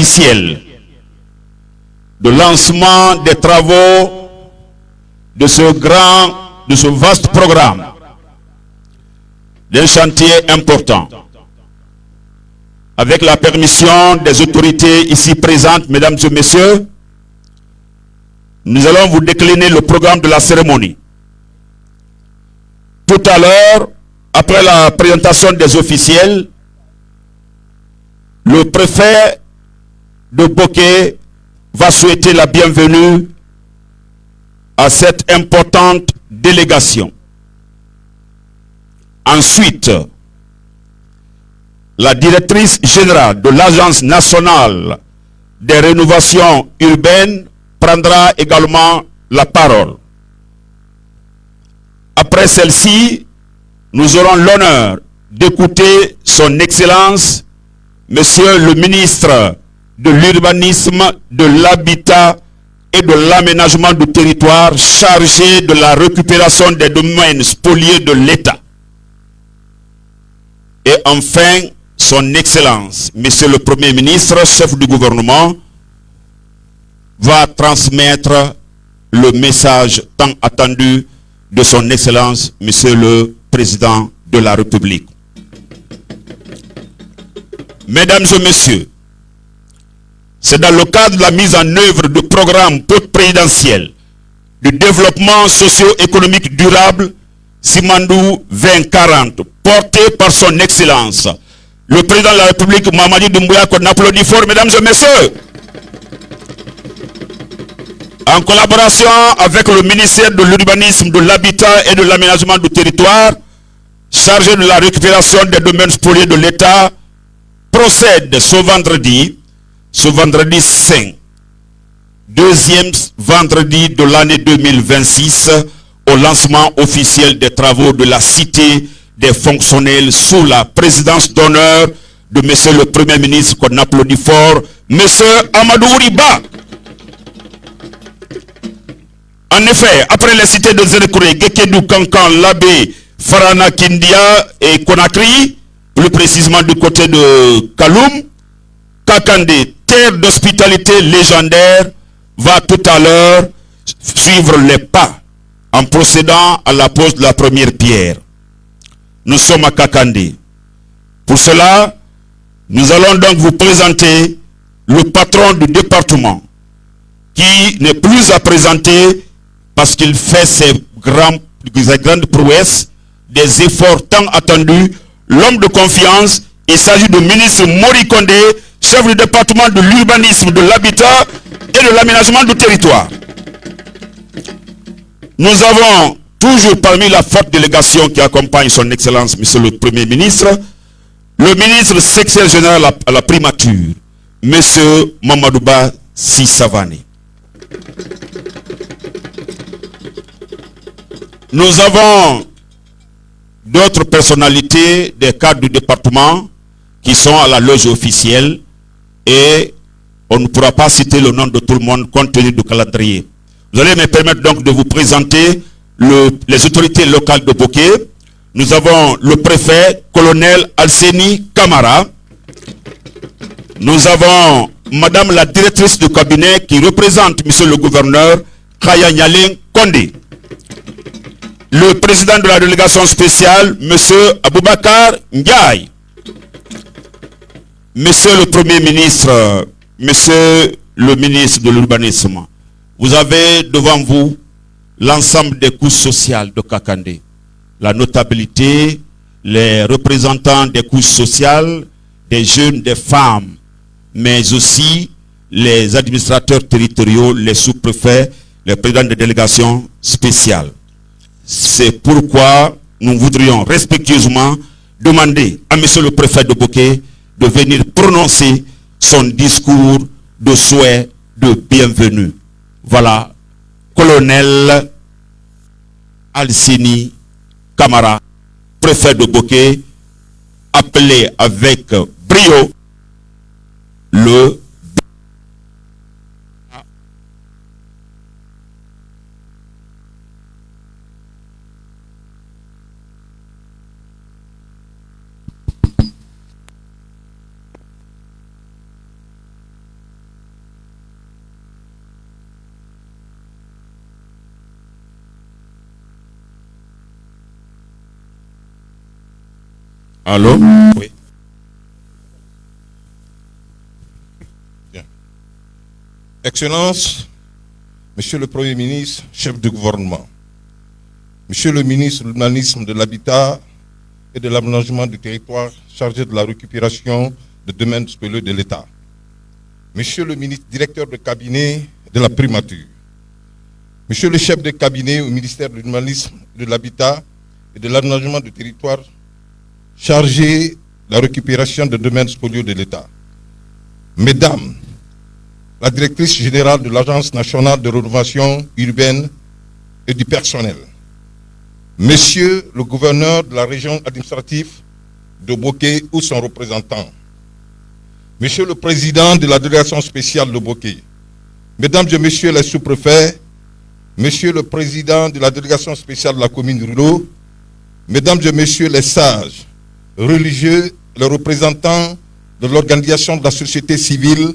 officiel de lancement des travaux de ce vaste programme, d'un chantier important. Avec la permission des autorités ici présentes, mesdames et messieurs, nous allons vous décliner le programme de la cérémonie. Tout à l'heure, après la présentation des officiels, le préfet de Boké va souhaiter la bienvenue à cette importante délégation. Ensuite, la directrice générale de l'Agence nationale des rénovations urbaines prendra également la parole. Après celle-ci, nous aurons l'honneur d'écouter son Excellence, Monsieur le ministre de l'Urbanisme, de l'Habitat et de l'Aménagement du territoire chargé de la récupération des domaines spoliés de l'État. Et enfin, son Excellence, Monsieur le Premier ministre, chef du gouvernement, va transmettre le message tant attendu de son Excellence, Monsieur le Président de la République. Mesdames et Messieurs, c'est dans le cadre de la mise en œuvre du programme présidentiel de développement socio-économique durable Simandou 2040, porté par son Excellence, le Président de la République, Mamadi Doumbouya, qu'on applaudit fort, mesdames et messieurs, en collaboration avec le ministère de l'Urbanisme, de l'Habitat et de l'Aménagement du territoire, chargé de la récupération des domaines spoliés de l'État, procède ce vendredi 5, deuxième vendredi de l'année 2026, au lancement officiel des travaux de la Cité des fonctionnels sous la présidence d'honneur de Monsieur le Premier ministre, qu'on applaudit fort, Monsieur Amadou Riba. En effet, après les cités de Zérekouré, Gekedou, Kankan, Labé, Farana, Kindia et Conakry, plus précisément du côté de Kaloum, Kakandé, terre d'hospitalité légendaire, va tout à l'heure suivre les pas en procédant à la pose de la première pierre. Nous sommes à Kakandé. Pour cela, nous allons donc vous présenter le patron du département, qui n'est plus à présenter parce qu'il fait ses grandes prouesses, des efforts tant attendus. L'homme de confiance, il s'agit du ministre Mori Kondé, chef du département de l'urbanisme, de l'habitat et de l'aménagement du territoire. Nous avons toujours parmi la forte délégation qui accompagne son Excellence, Monsieur le Premier ministre, le ministre secrétaire général à la primature, Monsieur Mamadouba Sissavani. Nous avons d'autres personnalités des cadres du département qui sont à la loge officielle et on ne pourra pas citer le nom de tout le monde compte tenu du calendrier. Vous allez me permettre donc de vous présenter les autorités locales de Boké. Nous avons le préfet, colonel Alseni Kamara. Nous avons madame la directrice du cabinet qui représente monsieur le gouverneur, Kaya Nyaleng Kondé. Le président de la délégation spéciale, monsieur Aboubakar Ndiaye. Monsieur le Premier ministre, monsieur le ministre de l'Urbanisme, vous avez devant vous l'ensemble des couches sociales de Kakandé. La notabilité, les représentants des couches sociales, des jeunes, des femmes, mais aussi les administrateurs territoriaux, les sous-préfets, les présidents de délégations spéciales. C'est pourquoi nous voudrions respectueusement demander à monsieur le préfet de Boké de venir prononcer son discours de souhait de bienvenue. Voilà, colonel Alseni Kamara, préfet de Boké, appelé avec brio le Allô? Oui. Bien. Excellence, Monsieur le Premier ministre, chef de gouvernement, Monsieur le ministre de l'Urbanisme, de l'Habitat et de l'Aménagement du territoire chargé de la récupération des domaines spéciaux de l'État, Monsieur le ministre directeur de cabinet de la primature, Monsieur le chef de cabinet au ministère de l'Urbanisme, de l'Habitat et de l'Aménagement du territoire chargé de la récupération des domaines spoliés de l'État, Mesdames, la directrice générale de l'Agence nationale de rénovation urbaine et du personnel, Monsieur le gouverneur de la région administrative de Boké ou son représentant, Monsieur le président de la délégation spéciale de Boké, Mesdames et Messieurs les sous-préfets, Monsieur le président de la délégation spéciale de la commune de Rulo, Mesdames et Messieurs les sages, religieux, les représentants de l'organisation de la société civile,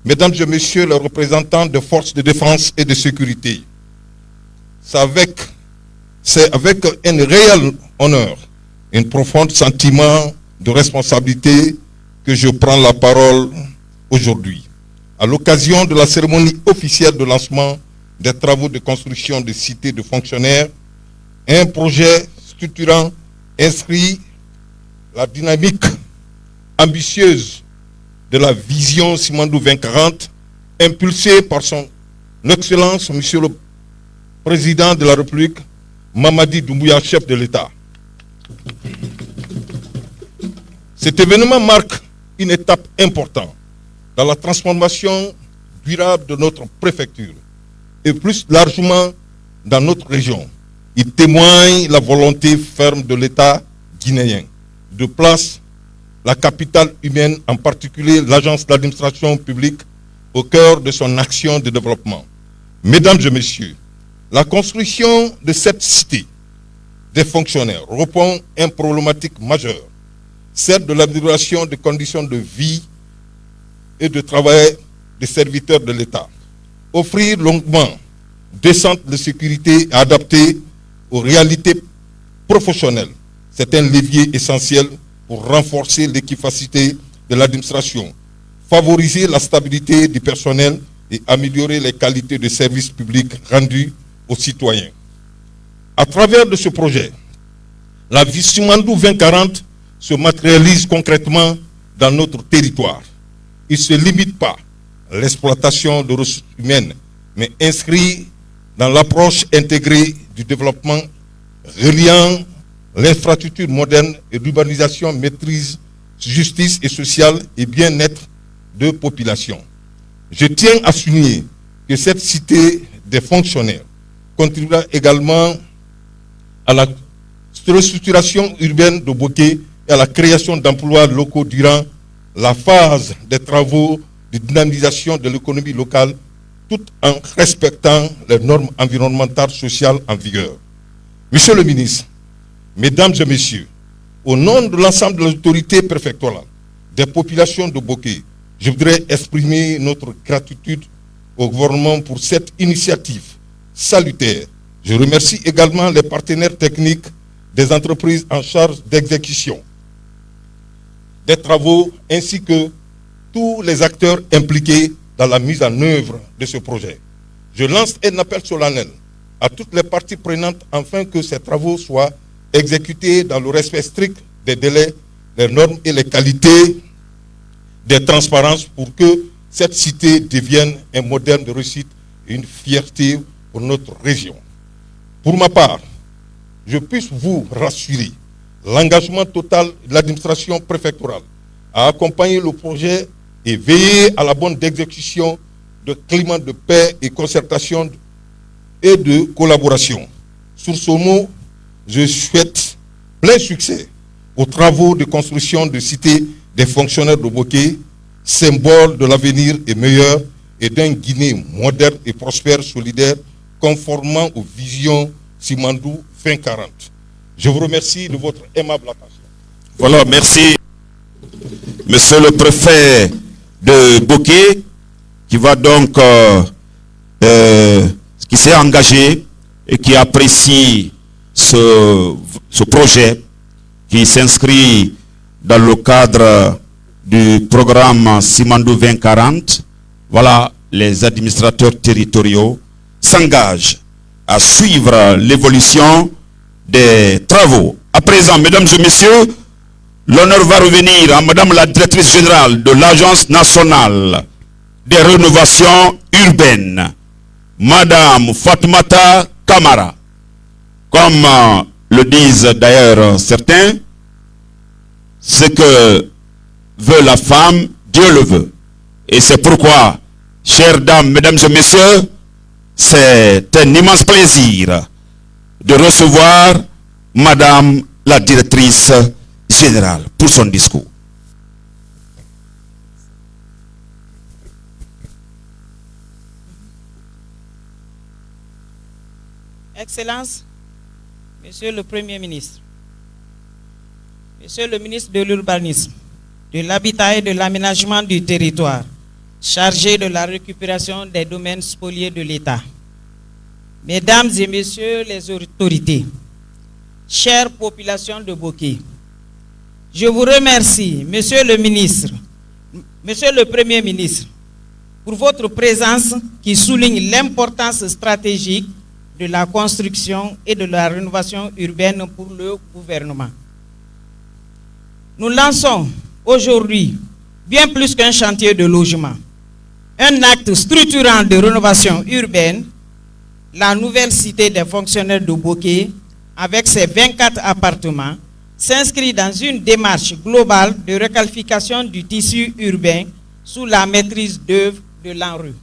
Mesdames et Messieurs les représentants des forces de défense et de sécurité, c'est avec un réel honneur, un profond sentiment de responsabilité que je prends la parole aujourd'hui, à l'occasion de la cérémonie officielle de lancement des travaux de construction de cités de fonctionnaires, un projet structurant inscrit la dynamique ambitieuse de la vision Simandou 2040, impulsée par son Excellence, Monsieur le Président de la République, Mamadi Doumbouya, chef de l'État. Cet événement marque une étape importante dans la transformation durable de notre préfecture et plus largement dans notre région. Il témoigne la volonté ferme de l'État guinéen de placer la capitale humaine, en particulier l'agence d'administration publique, au cœur de son action de développement. Mesdames et Messieurs, la construction de cette cité des fonctionnaires répond à une problématique majeure, celle de l'amélioration des conditions de vie et de travail des serviteurs de l'État. Offrir longuement des centres de sécurité adaptés aux réalités professionnelles, c'est un levier essentiel pour renforcer l'efficacité de l'administration, favoriser la stabilité du personnel et améliorer les qualités de services publics rendus aux citoyens. À travers de ce projet, la vision Simandou 2040 se matérialise concrètement dans notre territoire. Il ne se limite pas à l'exploitation de ressources humaines, mais inscrit dans l'approche intégrée du développement reliant l'infrastructure moderne et l'urbanisation, maîtrise, justice et sociale et bien-être de population. Je tiens à souligner que cette cité des fonctionnaires contribuera également à la restructuration urbaine de Boké et à la création d'emplois locaux durant la phase des travaux de dynamisation de l'économie locale, tout en respectant les normes environnementales sociales en vigueur. Monsieur le ministre, Mesdames et Messieurs, au nom de l'ensemble de l'autorité préfectorale, des populations de Boké, je voudrais exprimer notre gratitude au gouvernement pour cette initiative salutaire. Je remercie également les partenaires techniques des entreprises en charge d'exécution des travaux ainsi que tous les acteurs impliqués dans la mise en œuvre de ce projet. Je lance un appel solennel à toutes les parties prenantes afin que ces travaux soient exécutés dans le respect strict des délais, des normes et les qualités des transparences pour que cette cité devienne un modèle de réussite et une fierté pour notre région. Pour ma part, je puisse vous rassurer, l'engagement total de l'administration préfectorale à accompagner le projet et veiller à la bonne exécution de climat de paix et concertation et de collaboration. Sur ce mot, je souhaite plein succès aux travaux de construction de cités des fonctionnaires de Boké, symbole de l'avenir et meilleur et d'un Guinée moderne et prospère, solidaire, conformément aux visions Simandou 2040. Je vous remercie de votre aimable attention. Voilà, merci. Monsieur le préfet de Boké, qui va donc, qui s'est engagé et qui apprécie ce projet, qui s'inscrit dans le cadre du programme Simandou 2040. Voilà, les administrateurs territoriaux s'engagent à suivre l'évolution des travaux. À présent, mesdames et messieurs, l'honneur va revenir à madame la directrice générale de l'Agence nationale des rénovations urbaines, madame Fatoumata Kamara. Comme le disent d'ailleurs certains, ce que veut la femme, Dieu le veut. Et c'est pourquoi, chères dames, mesdames et messieurs, c'est un immense plaisir de recevoir madame la directrice générale pour son discours. Excellences, Monsieur le Premier ministre, Monsieur le ministre de l'Urbanisme, de l'Habitat et de l'Aménagement du territoire, chargé de la récupération des domaines spoliés de l'État, Mesdames et Messieurs les autorités, chère population de Boké, je vous remercie, Monsieur le ministre, Monsieur le Premier ministre, pour votre présence qui souligne l'importance stratégique de la construction et de la rénovation urbaine pour le gouvernement. Nous lançons aujourd'hui, bien plus qu'un chantier de logement, un acte structurant de rénovation urbaine, la nouvelle cité des fonctionnaires de Boké, avec ses 24 appartements, s'inscrit dans une démarche globale de requalification du tissu urbain sous la maîtrise d'œuvre de l'ANRU.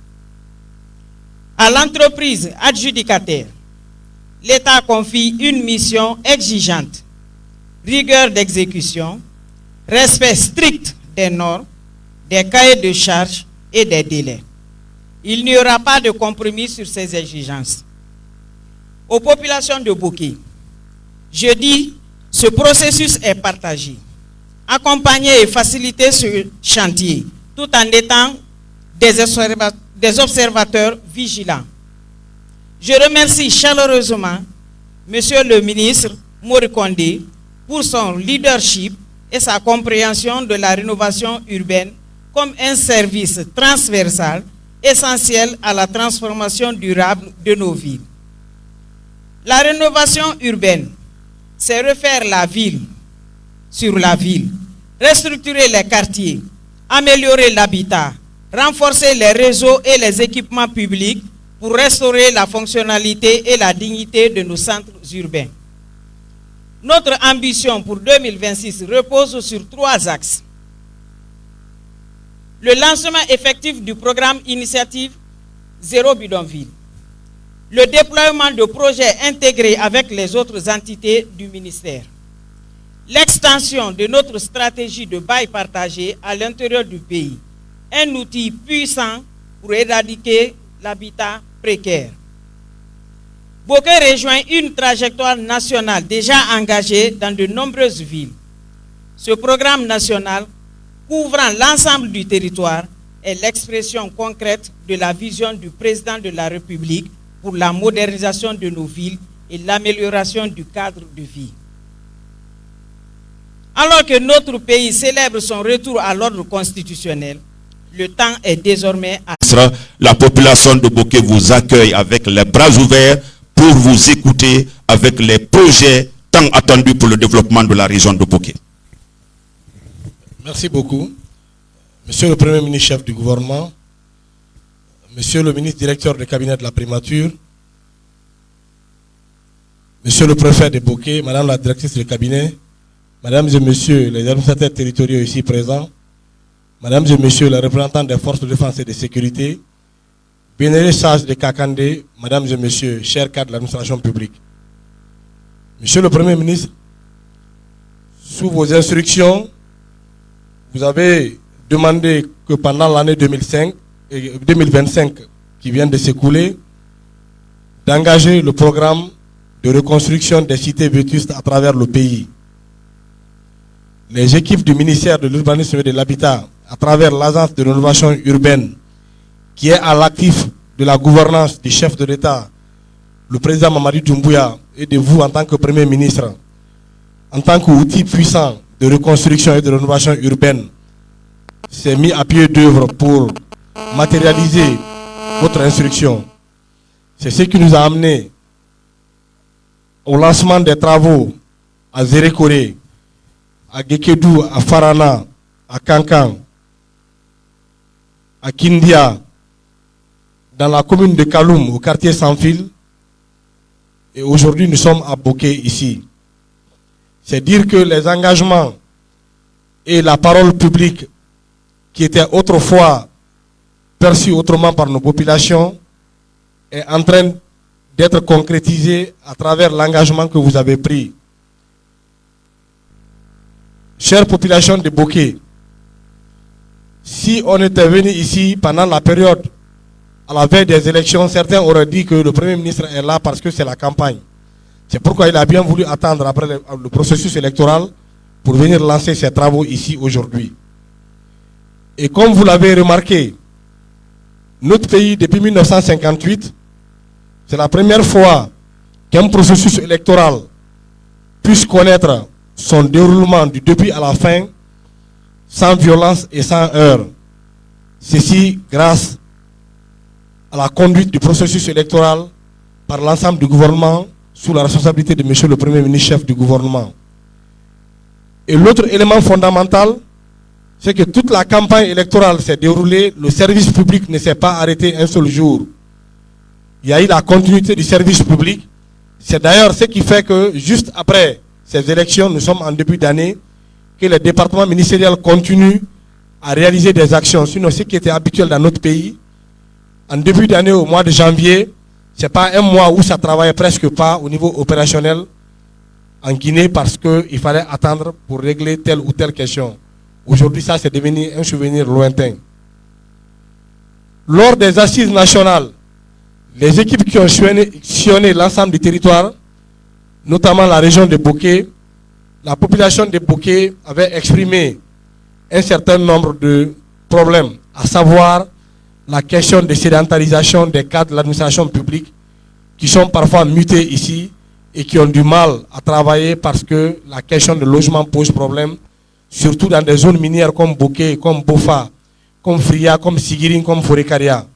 À l'entreprise adjudicataire, l'État confie une mission exigeante, rigueur d'exécution, respect strict des normes, des cahiers de charges et des délais. Il n'y aura pas de compromis sur ces exigences. Aux populations de Boké, je dis, ce processus est partagé. Accompagner et faciliter ce chantier, tout en étant des observateurs vigilants. Je remercie chaleureusement Monsieur le ministre Mori Kondé pour son leadership et sa compréhension de la rénovation urbaine comme un service transversal essentiel à la transformation durable de nos villes. La rénovation urbaine, c'est refaire la ville sur la ville, restructurer les quartiers, améliorer l'habitat, renforcer les réseaux et les équipements publics pour restaurer la fonctionnalité et la dignité de nos centres urbains. Notre ambition pour 2026 repose sur 3 axes. Le lancement effectif du programme Initiative Zéro Bidonville. Le déploiement de projets intégrés avec les autres entités du ministère. L'extension de notre stratégie de bail partagé à l'intérieur du pays. Un outil puissant pour éradiquer l'habitat précaire. Boké rejoint une trajectoire nationale déjà engagée dans de nombreuses villes. Ce programme national, couvrant l'ensemble du territoire, est l'expression concrète de la vision du président de la République pour la modernisation de nos villes et l'amélioration du cadre de vie. Alors que notre pays célèbre son retour à l'ordre constitutionnel, le temps est désormais à... La population de Boké vous accueille avec les bras ouverts pour vous écouter avec les projets tant attendus pour le développement de la région de Boké. Merci beaucoup. Monsieur le Premier ministre chef du gouvernement, Monsieur le ministre directeur du cabinet de la primature, Monsieur le préfet de Boké, Madame la directrice du cabinet, Mesdames et Messieurs les administrateurs territoriaux ici présents, Mesdames et Messieurs les représentants des forces de défense et de sécurité, Bénéré Sage de Kakandé, Mesdames et Messieurs, chers cadres de l'administration publique. Monsieur le Premier ministre, sous vos instructions, vous avez demandé que pendant l'année 2025 qui vient de s'écouler, d'engager le programme de reconstruction des cités vétustes à travers le pays. Les équipes du ministère de l'Urbanisme et de l'Habitat, à travers l'agence de rénovation urbaine, qui est à l'actif de la gouvernance du chef de l'État, le président Mamadi Doumbouya, et de vous en tant que Premier ministre, en tant qu'outil puissant de reconstruction et de rénovation urbaine, s'est mis à pied d'œuvre pour matérialiser votre instruction. C'est ce qui nous a amené au lancement des travaux à Zérékoré, à Gekedou, à Farana, à Kankan, à Kindia, dans la commune de Kaloum, au quartier Sans Fil. Et aujourd'hui, nous sommes à Boké ici. C'est dire que les engagements et la parole publique qui étaient autrefois perçus autrement par nos populations est en train d'être concrétisé à travers l'engagement que vous avez pris. Chère population de Boké, si on était venu ici pendant la période à la veille des élections, certains auraient dit que le Premier ministre est là parce que c'est la campagne. C'est pourquoi il a bien voulu attendre après le processus électoral pour venir lancer ses travaux ici aujourd'hui. Et comme vous l'avez remarqué, notre pays, depuis 1958, c'est la première fois qu'un processus électoral puisse connaître son déroulement du début à la fin sans violence et sans heurts. Ceci grâce à la conduite du processus électoral par l'ensemble du gouvernement sous la responsabilité de M. le Premier ministre, chef du gouvernement. Et l'autre élément fondamental, c'est que toute la campagne électorale s'est déroulée, le service public ne s'est pas arrêté un seul jour. Il y a eu la continuité du service public. C'est d'ailleurs ce qui fait que juste après ces élections, nous sommes en début d'année, que les départements ministériels continuent à réaliser des actions. Sinon, ce qui était habituel dans notre pays, en début d'année, au mois de janvier, ce n'est pas un mois où ça travaillait presque pas au niveau opérationnel en Guinée parce qu'il fallait attendre pour régler telle ou telle question. Aujourd'hui, ça, c'est devenu un souvenir lointain. Lors des assises nationales, les équipes qui ont sillonné l'ensemble du territoire, notamment la région de Boké, la population de Boké avait exprimé un certain nombre de problèmes, à savoir la question de sédentarisation des cadres de l'administration publique qui sont parfois mutés ici et qui ont du mal à travailler parce que la question de logement pose problème, surtout dans des zones minières comme Boké, comme Bofa, comme Fria, comme Sigiring, comme Forekaria.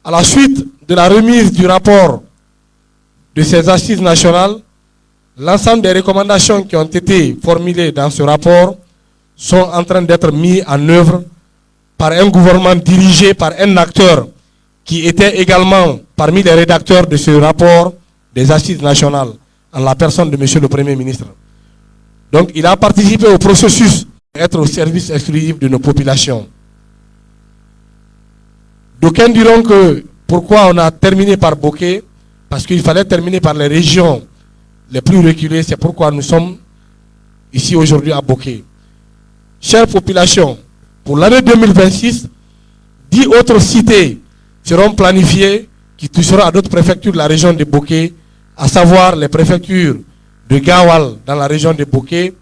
À la suite de la remise du rapport de ces assises nationales, l'ensemble des recommandations qui ont été formulées dans ce rapport sont en train d'être mises en œuvre par un gouvernement dirigé par un acteur qui était également parmi les rédacteurs de ce rapport des assises nationales, en la personne de M. le Premier ministre. Donc il a participé au processus d'être au service exclusif de nos populations. D'aucuns diront que pourquoi on a terminé par Boké, parce qu'il fallait terminer par les régions les plus reculées, c'est pourquoi nous sommes ici aujourd'hui à Boké. Chère population, pour l'année 2026, 10 autres cités seront planifiées qui toucheront à d'autres préfectures de la région de Boké, à savoir les préfectures de Gawal dans la région de Boké,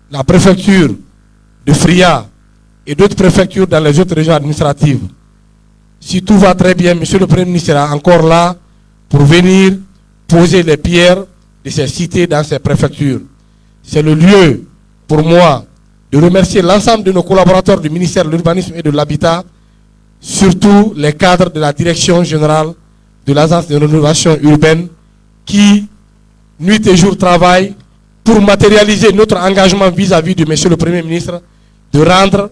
la préfecture de Fria et d'autres préfectures dans les autres régions administratives. Si tout va très bien, M. le Premier ministre sera encore là pour venir poser les pierres de ces cités dans ces préfectures. C'est le lieu pour moi de remercier l'ensemble de nos collaborateurs du ministère de l'Urbanisme et de l'Habitat, surtout les cadres de la direction générale de l'Agence de rénovation urbaine qui, nuit et jour, travaillent pour matérialiser notre engagement vis-à-vis de M. le Premier ministre de rendre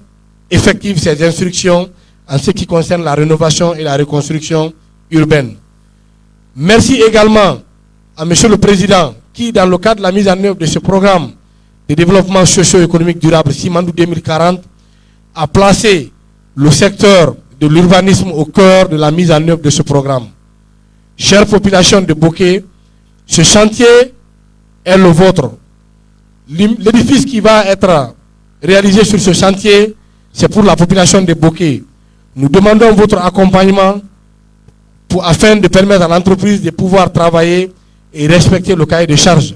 effectives ces instructions en ce qui concerne la rénovation et la reconstruction urbaine. Merci également à M. le Président qui, dans le cadre de la mise en œuvre de ce programme de développement socio-économique durable Simandou 2040, a placé le secteur de l'urbanisme au cœur de la mise en œuvre de ce programme. Chère population de Boké, ce chantier est le vôtre. L'édifice qui va être réalisé sur ce chantier, c'est pour la population de Boké. Nous demandons votre accompagnement afin de permettre à l'entreprise de pouvoir travailler et respecter le cahier de charges.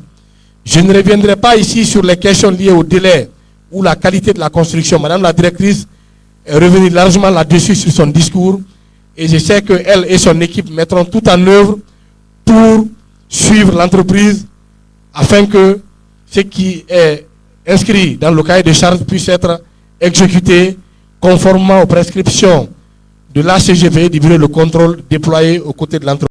Je ne reviendrai pas ici sur les questions liées au délai ou la qualité de la construction. Madame la directrice est revenue largement là-dessus sur son discours et je sais qu'elle et son équipe mettront tout en œuvre pour suivre l'entreprise afin que ce qui est inscrit dans le cahier de charges puisse être exécuté conformément aux prescriptions de l'ACGV, du bureau de contrôle déployé aux côtés de l'entreprise.